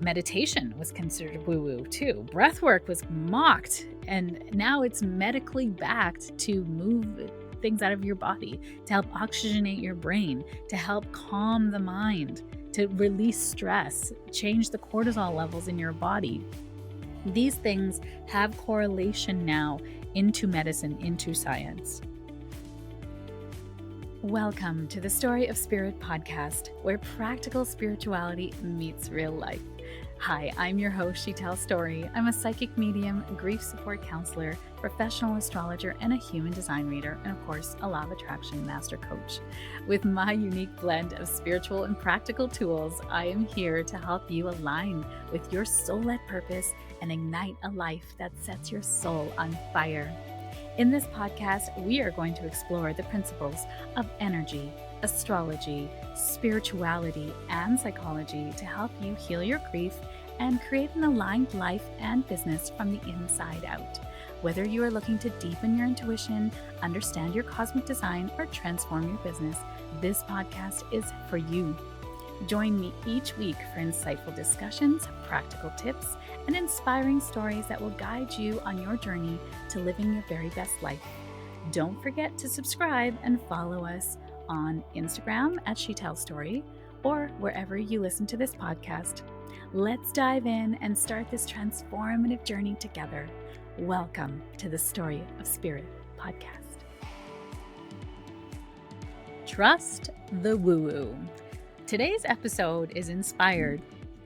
Meditation was considered woo-woo too. Breathwork was mocked, and now it's medically backed to move things out of your body, to help oxygenate your brain, to help calm the mind, to release stress, change the cortisol levels in your body. These things have correlation now into medicine, into science. Welcome to the Story of Spirit podcast, where practical spirituality meets real life. Hi, I'm your host, Sheetal Story. I'm a psychic medium, grief support counselor, professional astrologer, and a human design reader, and of course, a law of attraction master coach. With my unique blend of spiritual and practical tools, I am here to help you align with your soul-led purpose and ignite a life that sets your soul on fire. In this podcast, we are going to explore the principles of energy, astrology, spirituality, and psychology to help you heal your grief and create an aligned life and business from the inside out. Whether you are looking to deepen your intuition, understand your cosmic design, or transform your business, this podcast is for you. Join me each week for insightful discussions, practical tips, and inspiring stories that will guide you on your journey to living your very best life. Don't forget to subscribe and follow us on Instagram at Sheetal Story or wherever you listen to this podcast. Let's dive in and start this transformative journey together. Welcome to the Story of Spirit podcast. Trust the woo-woo. Today's episode is inspired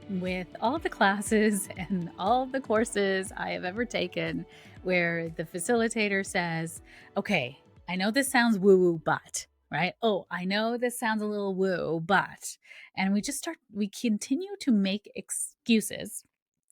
with all the classes and all the courses I have ever taken where the facilitator says, okay, I know this sounds woo-woo, but, right? Oh, I know this sounds a little woo, but, and we continue to make excuses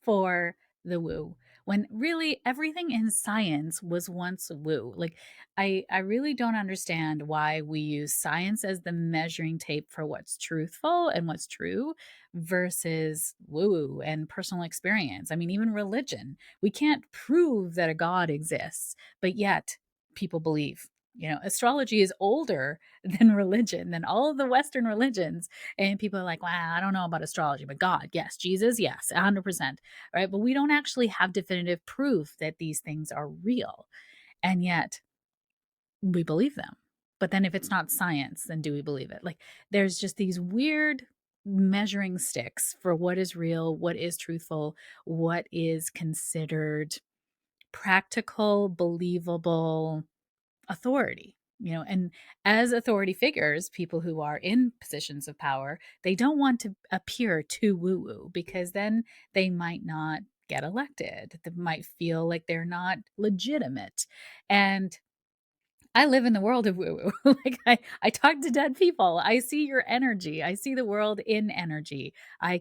for the woo when really everything in science was once woo. Like, I really don't understand why we use science as the measuring tape for what's truthful and what's true versus woo and personal experience. I mean, even religion, we can't prove that a God exists, but yet people believe. Astrology is older than religion, than all of the Western religions. And people are like, wow, I don't know about astrology, but God, yes, Jesus, yes, 100%. Right. But we don't actually have definitive proof that these things are real. And yet we believe them. But then if it's not science, then do we believe it? Like, there's just these weird measuring sticks for what is real, what is truthful, what is considered practical, believable authority. And as authority figures, people who are in positions of power, they don't want to appear too woo-woo because then they might not get elected. They might feel like they're not legitimate. And I live in the world of woo-woo. Like, I talk to dead people. I see your energy. I see the world in energy. I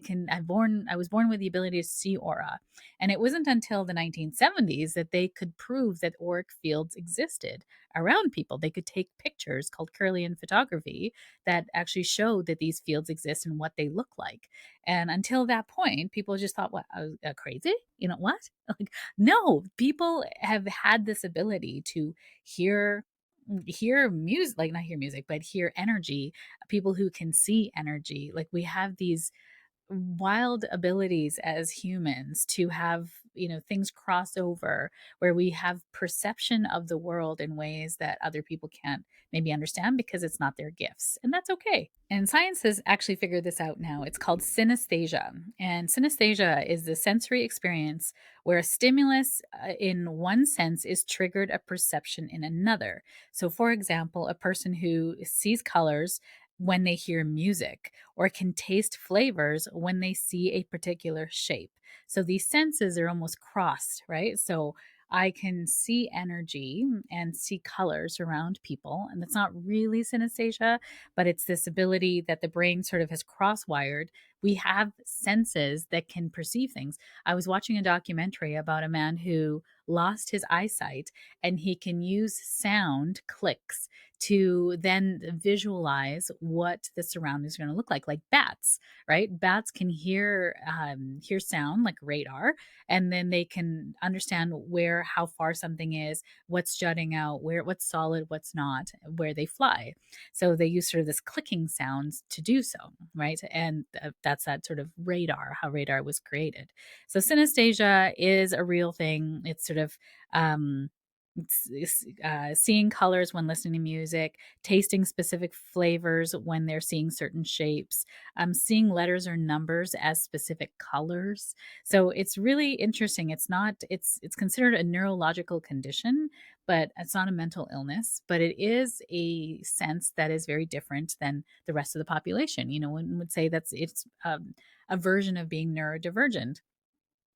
was born with the ability to see aura. And it wasn't until the 1970s that they could prove that auric fields existed around people. They could take pictures called Kirlian photography that actually showed that these fields exist and what they look like. And until that point, people just thought, what, I was crazy? What? Like, no, people have had this ability to hear music, like not hear music, but hear energy, people who can see energy. Like, we have these wild abilities as humans to have things cross over where we have perception of the world in ways that other people can't maybe understand because it's not their gifts, and that's okay. And science has actually figured this out now. It's called synesthesia, and synesthesia is the sensory experience where a stimulus in one sense is triggered a perception in another. So for example, a person who sees colors when they hear music, or can taste flavors when they see a particular shape. So these senses are almost crossed, right? So I can see energy and see colors around people. And that's not really synesthesia, but it's this ability that the brain sort of has cross-wired. We have senses that can perceive things. I was watching a documentary about a man who lost his eyesight, and he can use sound clicks to then visualize what the surroundings are going to look like bats, right? Bats can hear sound like radar, and then they can understand how far something is, what's jutting out, what's solid, what's not, where they fly. So they use sort of this clicking sounds to do so, right? And that's that sort of radar, how radar was created. So synesthesia is a real thing. It's sort of seeing colors when listening to music, tasting specific flavors when they're seeing certain shapes, seeing letters or numbers as specific colors. So it's really interesting. It's considered a neurological condition, but it's not a mental illness. But it is a sense that is very different than the rest of the population. One would say it's a version of being neurodivergent,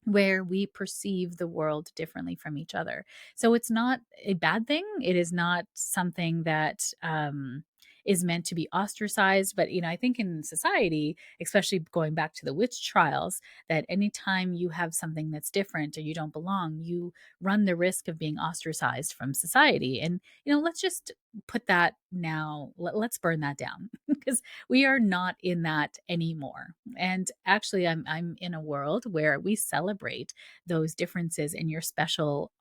where we perceive the world differently from each other. So it's not a bad thing. It is not something that is meant to be ostracized. But, I think in society, especially going back to the witch trials, that anytime you have something that's different or you don't belong, you run the risk of being ostracized from society. And, let's just put that now, let's burn that down because we are not in that anymore. And actually, I'm in a world where we celebrate those differences in your special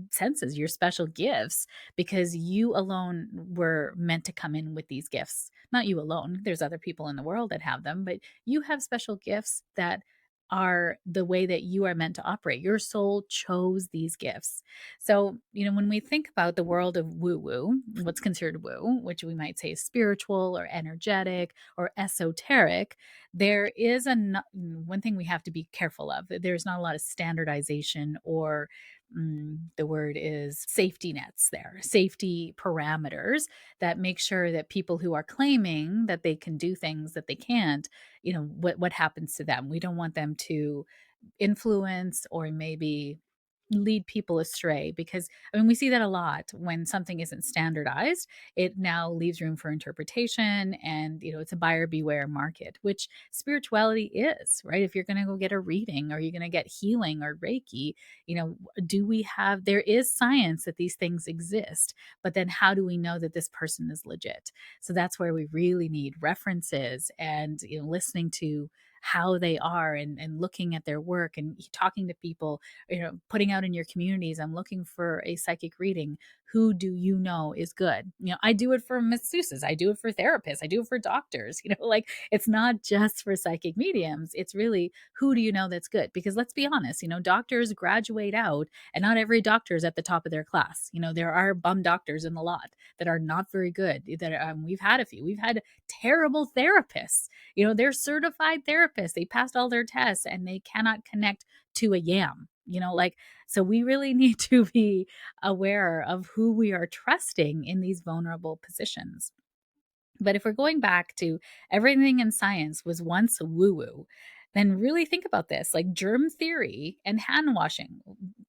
senses, your special gifts, because you alone were meant to come in with these gifts. Not you alone. There's other people in the world that have them, but you have special gifts that are the way that you are meant to operate. Your soul chose these gifts. So, when we think about the world of woo woo, what's considered woo, which we might say is spiritual or energetic or esoteric, there is one thing we have to be careful of. There's not a lot of standardization or the word is safety nets there, safety parameters that make sure that people who are claiming that they can do things that they can't, what happens to them. We don't want them to influence or maybe lead people astray, because we see that a lot. When something isn't standardized, it now leaves room for interpretation, and it's a buyer beware market, which spirituality is, right? If you're going to go get a reading or you're going to get healing or reiki, there is science that these things exist, but then how do we know that this person is legit? So that's where we really need references and listening to how they are, and looking at their work and talking to people, putting out in your communities, I'm looking for a psychic reading. Who do you know is good? I do it for masseuses, I do it for therapists, I do it for doctors, like it's not just for psychic mediums. It's really, who do you know that's good? Because let's be honest, doctors graduate out and not every doctor is at the top of their class. There are bum doctors in the lot that are not very good, that we've had a few. We've had terrible therapists. They're certified therapists. They passed all their tests and they cannot connect to a yam. So we really need to be aware of who we are trusting in these vulnerable positions. But if we're going back to everything in science was once woo woo, then really think about this, like germ theory and hand washing.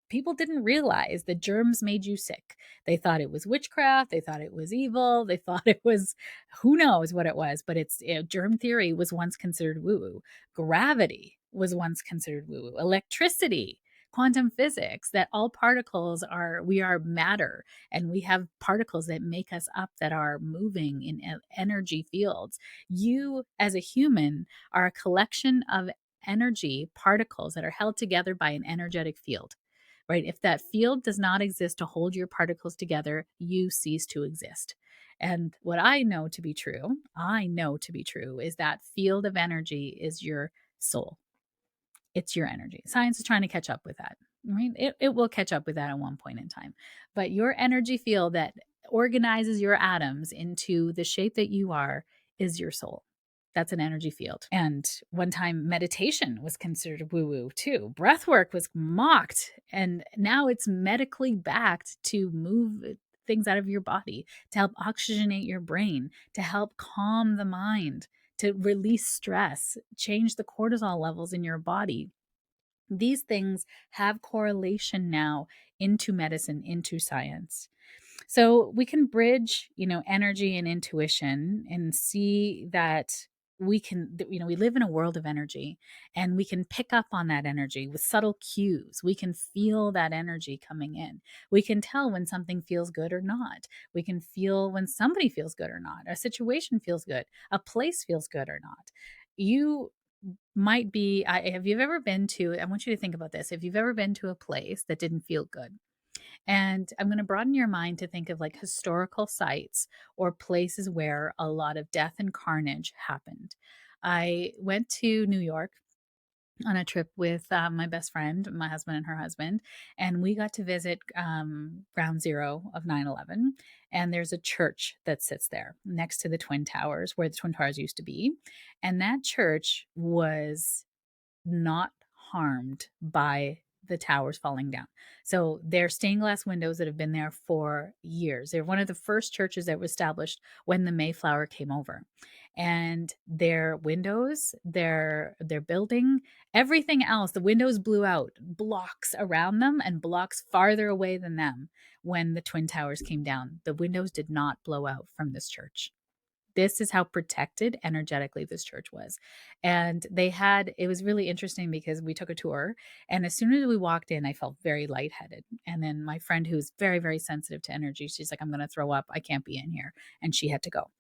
People didn't realize that germs made you sick. They thought it was witchcraft. They thought it was evil. They thought it was, who knows what it was, but germ theory was once considered woo woo. Gravity was once considered woo woo. Electricity, quantum physics, that all we are matter, and we have particles that make us up that are moving in energy fields. You, as a human, are a collection of energy particles that are held together by an energetic field, right? If that field does not exist to hold your particles together, you cease to exist. And what I know to be true is that field of energy is your soul. It's your energy. Science is trying to catch up with that, right? It will catch up with that at one point in time. But your energy field that organizes your atoms into the shape that you are is your soul. That's an energy field. And one time meditation was considered woo woo too. Breath work was mocked. And now it's medically backed to move things out of your body, to help oxygenate your brain, to help calm the mind, to release stress, change the cortisol levels in your body. These things have correlation now into medicine, into science. So we can bridge, energy and intuition and see that we live in a world of energy, and we can pick up on that energy with subtle cues. We can feel that energy coming in. We can tell when something feels good or not. We can feel when somebody feels good or not. A situation feels good. A place feels good or not. You might be, have you ever been to, I want you to think about this. If you've ever been to a place that didn't feel good, and I'm going to broaden your mind to think of like historical sites or places where a lot of death and carnage happened. I went to New York on a trip with my best friend, my husband and her husband, and we got to visit ground zero of 9/11. And there's a church that sits there next to the Twin Towers, where the Twin Towers used to be. And that church was not harmed by the towers falling down. So they're stained glass windows that have been there for years. They're one of the first churches that were established when the Mayflower came over. And their windows, their building, everything else, the windows blew out blocks around them and blocks farther away than them when the Twin Towers came down. The windows did not blow out from this church. This is how protected energetically this church was. And it was really interesting because we took a tour, and as soon as we walked in, I felt very lightheaded. And then my friend, who's very, very sensitive to energy, she's like, I'm going to throw up. I can't be in here. And she had to go.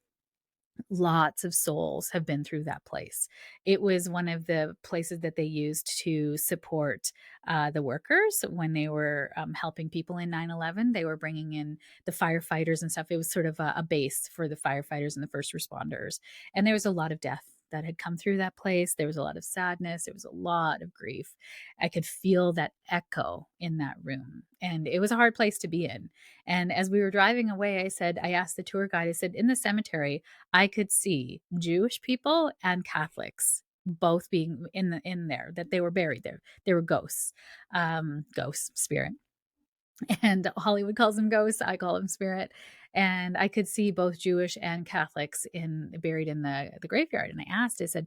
Lots of souls have been through that place. It was one of the places that they used to support the workers when they were helping people in 9/11. They were bringing in the firefighters and stuff. It was sort of a base for the firefighters and the first responders. And there was a lot of death that had come through that place. There was a lot of sadness. There was a lot of grief. I could feel that echo in that room. And it was a hard place to be in. And as we were driving away, I asked the tour guide, I said, in the cemetery, I could see Jewish people and Catholics both being in there, that they were buried there. They were ghosts, spirit. And Hollywood calls them ghosts. I call them spirit. And I could see both Jewish and Catholics buried in the graveyard. And I said,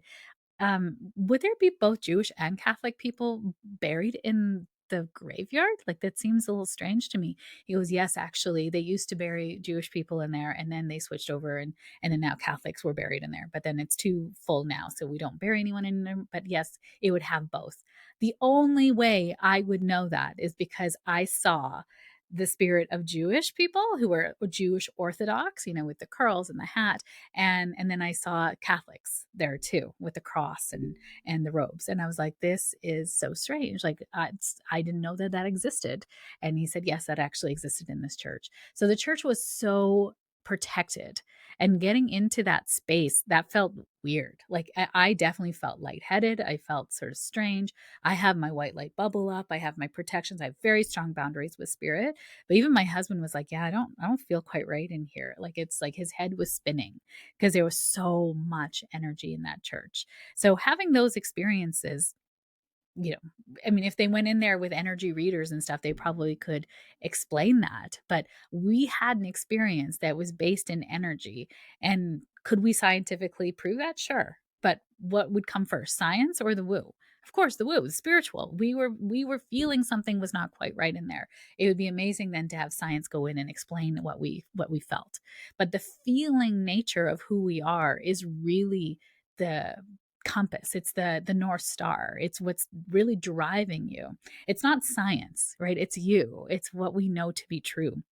would there be both Jewish and Catholic people buried in the graveyard? Like, that seems a little strange to me. He goes, yes, actually, they used to bury Jewish people in there, and then they switched over, and then now Catholics were buried in there. But then it's too full now, so we don't bury anyone in there. But yes, it would have both. The only way I would know that is because I saw the spirit of Jewish people who were Jewish Orthodox, with the curls and the hat, and then I saw Catholics there too with the cross and the robes, and I was like, this is so strange. Like, I didn't know that existed. And he said, yes, that actually existed in this church. So the church was so protected, and getting into that space, that felt weird. Like, I definitely felt lightheaded. I felt sort of strange. I have my white light bubble up. I have my protections. I have very strong boundaries with spirit. But even my husband was like, yeah, I don't feel quite right in here. Like, it's like his head was spinning because there was so much energy in that church. So having those experiences, I mean, if they went in there with energy readers and stuff, they probably could explain that. But we had an experience that was based in energy. And could we scientifically prove that? Sure. But what would come first, science or the woo? Of course, the woo, the spiritual. We were feeling something was not quite right in there. It would be amazing then to have science go in and explain what we felt. But the feeling nature of who we are is really the compass. It's the north star. It's what's really driving you. It's not science, right? It's you. It's what we know to be true.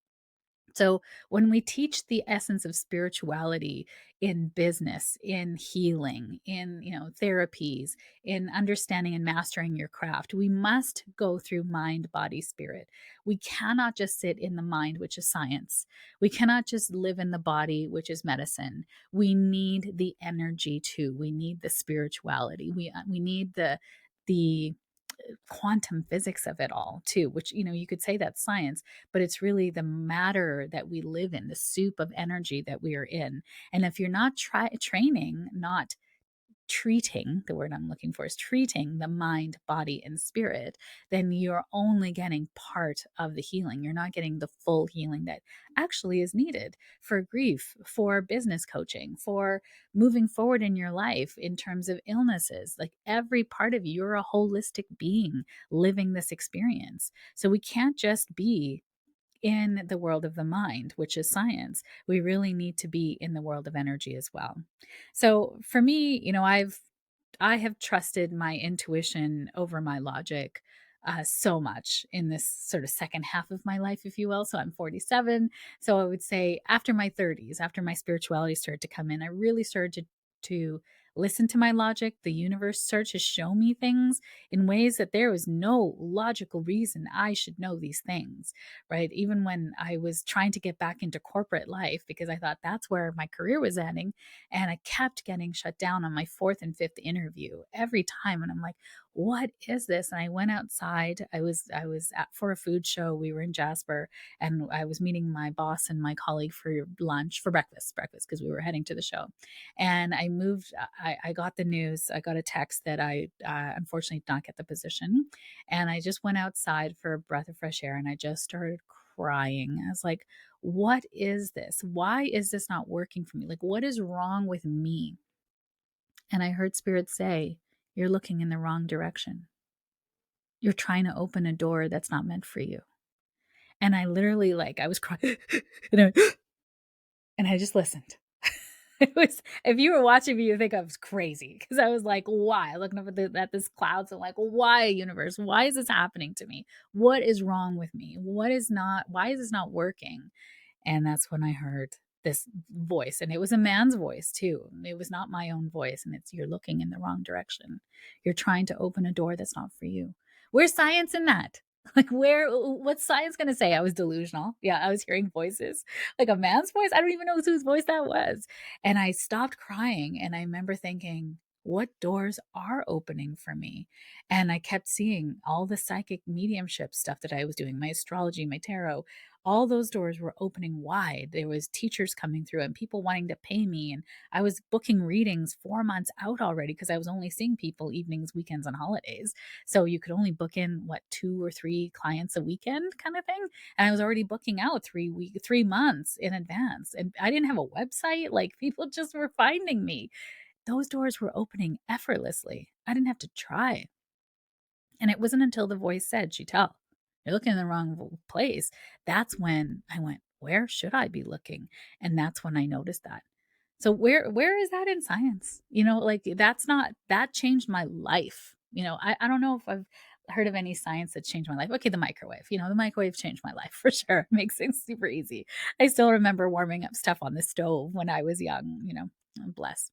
So when we teach the essence of spirituality in business, in healing, in therapies, in understanding and mastering your craft, we must go through mind, body, spirit. We cannot just sit in the mind, which is science. We cannot just live in the body, which is medicine. We need the energy too. We need the spirituality. We need the quantum physics of it all too, which you could say that's science, but it's really the matter that we live in, the soup of energy that we are in. And if you're not training, not treating, the word I'm looking for is treating the mind, body, and spirit, then you're only getting part of the healing. You're not getting the full healing that actually is needed for grief, for business coaching, for moving forward in your life in terms of illnesses. Like, every part of you, you're a holistic being living this experience. So we can't just be in the world of the mind, which is science. We really need to be in the world of energy as well. So for me, I have trusted my intuition over my logic so much in this sort of second half of my life, if you will. So I'm 47. So I would say after my 30s, after my spirituality started to come in, I really started to listen to my logic. The universe started to show me things in ways that there was no logical reason I should know these things, right? Even when I was trying to get back into corporate life because I thought that's where my career was ending, and I kept getting shut down on my fourth and fifth interview every time. And I'm like, what is this? And I went outside. I was at for a food show. We were in Jasper, and I was meeting my boss and my colleague for lunch, for breakfast, because we were heading to the show. And I moved. I got the news. I got a text that I unfortunately did not get the position, and I just went outside for a breath of fresh air, and I just started crying. I was like, what is this? Why is this not working for me? Like, what is wrong with me? And I heard Spirit say, you're looking in the wrong direction. You're trying to open a door that's not meant for you. And I literally, like, I was crying and I just listened. It was, if you were watching me, you think I was crazy because I was like, why? Looking up at this cloud. So I'm like, why, universe? Why is this happening to me? What is wrong with me? Why is this not working? And that's when I heard this voice. And it was a man's voice too. It was not my own voice. And it's, you're looking in the wrong direction. You're trying to open a door that's not for you. Where's science in that? Like, what's science going to say? I was delusional. Yeah, I was hearing voices, like a man's voice. I don't even know whose voice that was. And I stopped crying. And I remember thinking, what doors are opening for me? And I kept seeing all the psychic mediumship stuff that I was doing, my astrology, my tarot, all those doors were opening wide. There was teachers coming through and people wanting to pay me. And I was booking readings 4 months out already because I was only seeing people evenings, weekends, and holidays. So you could only book in 2 or 3 clients a weekend kind of thing. And I was already booking out 3 months in advance. And I didn't have a website. Like, people just were finding me. Those doors were opening effortlessly. I didn't have to try. And it wasn't until the voice said, Sheetal, you're looking in the wrong place. That's when I went, where should I be looking? And that's when I noticed that. So where is that in science? Like, that changed my life. I don't know if I've heard of any science that changed my life. Okay, the microwave. The microwave changed my life for sure. It makes things super easy. I still remember warming up stuff on the stove when I was young, bless.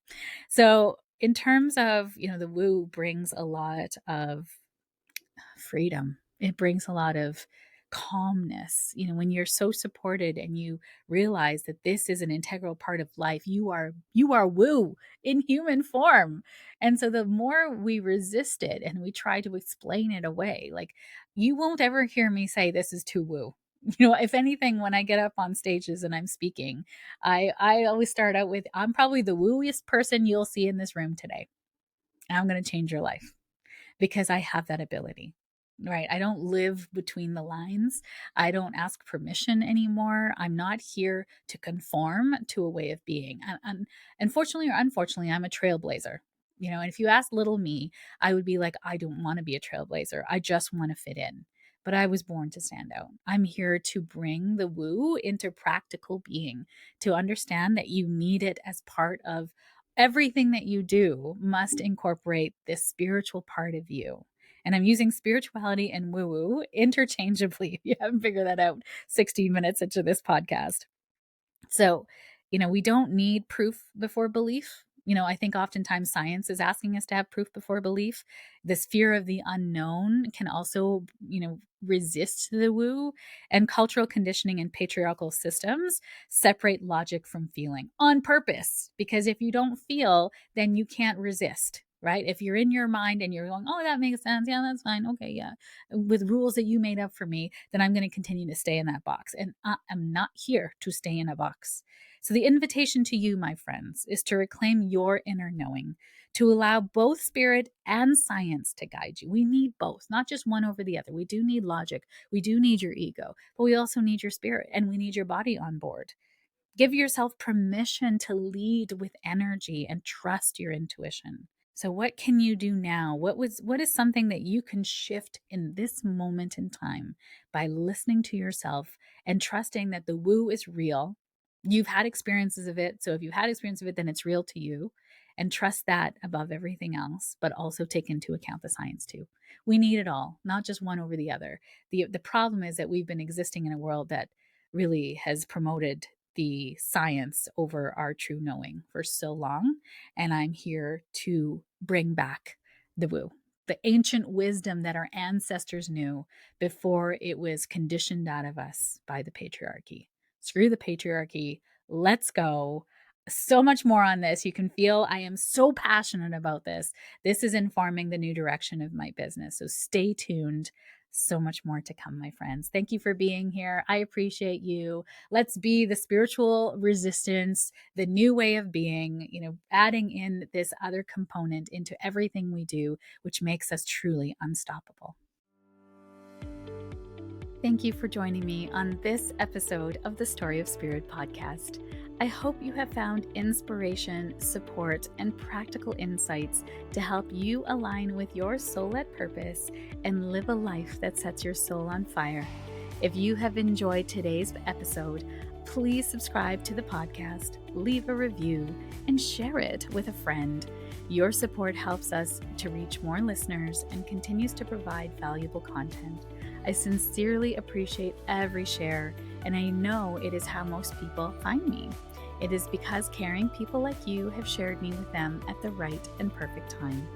So in terms of, the woo brings a lot of freedom. It brings a lot of calmness. When you're so supported and you realize that this is an integral part of life, you are woo in human form. And so the more we resist it and we try to explain it away, like, you won't ever hear me say this is too woo. If anything, when I get up on stages and I'm speaking, I always start out with, I'm probably the wooiest person you'll see in this room today. And I'm going to change your life because I have that ability, right? I don't live between the lines. I don't ask permission anymore. I'm not here to conform to a way of being. And unfortunately or unfortunately, I'm a trailblazer. And if you ask little me, I would be like, I don't want to be a trailblazer. I just want to fit in. But I was born to stand out. I'm here to bring the woo into practical being, to understand that you need it as part of everything that you do must incorporate this spiritual part of you. And I'm using spirituality and woo woo interchangeably. If you haven't figured that out 16 minutes into this podcast. So, we don't need proof before belief. I think oftentimes science is asking us to have proof before belief. This fear of the unknown can also, resist the woo. And cultural conditioning and patriarchal systems separate logic from feeling on purpose. Because if you don't feel, then you can't resist. Right? If you're in your mind and you're going, oh, that makes sense. Yeah, that's fine. Okay, yeah. With rules that you made up for me, then I'm going to continue to stay in that box. And I'm not here to stay in a box. So the invitation to you, my friends, is to reclaim your inner knowing, to allow both spirit and science to guide you. We need both, not just one over the other. We do need logic. We do need your ego, but we also need your spirit and we need your body on board. Give yourself permission to lead with energy and trust your intuition. So what can you do now? What is something that you can shift in this moment in time by listening to yourself and trusting that the woo is real? You've had experiences of it. So if you've had experience of it, then it's real to you. And trust that above everything else, but also take into account the science too. We need it all, not just one over the other. The problem is that we've been existing in a world that really has promoted the science over our true knowing for so long. And I'm here to bring back the woo, the ancient wisdom that our ancestors knew before it was conditioned out of us by the patriarchy. Screw the patriarchy. Let's go. So much more on this. You can feel I am so passionate about this. This is informing the new direction of my business. So stay tuned. So much more to come, my friends. Thank you for being here. I appreciate you. Let's be the spiritual resistance, the new way of being, adding in this other component into everything we do, which makes us truly unstoppable. Thank you for joining me on this episode of the Story of Spirit podcast. I hope you have found inspiration, support, and practical insights to help you align with your soul-led purpose and live a life that sets your soul on fire. If you have enjoyed today's episode, please subscribe to the podcast, leave a review, and share it with a friend. Your support helps us to reach more listeners and continues to provide valuable content. I sincerely appreciate every share, and I know it is how most people find me. It is because caring people like you have shared me with them at the right and perfect time.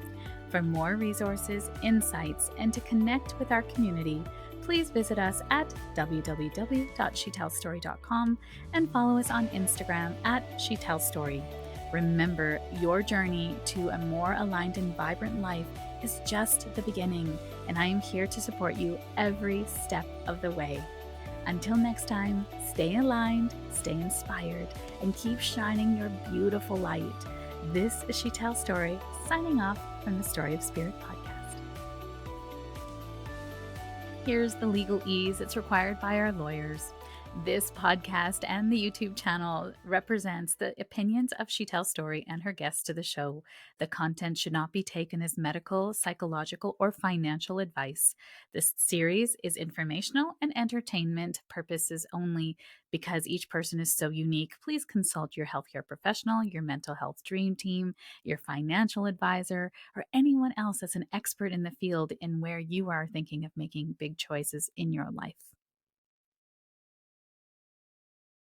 For more resources, insights, and to connect with our community, please visit us at www.sheetalstory.com and follow us on Instagram at sheetalstory. Remember, your journey to a more aligned and vibrant life is just the beginning, and I am here to support you every step of the way. Until next time, stay aligned, stay inspired, and keep shining your beautiful light. This is Sheetal Story, signing off from the Story of Spirit podcast. Here's the legalese that's required by our lawyers. This podcast and the YouTube channel represents the opinions of Sheetal Story and her guests to the show. The content should not be taken as medical, psychological, or financial advice. This series is informational and entertainment purposes only. Because each person is so unique, please consult your healthcare professional, your mental health dream team, your financial advisor, or anyone else that's an expert in the field in where you are thinking of making big choices in your life.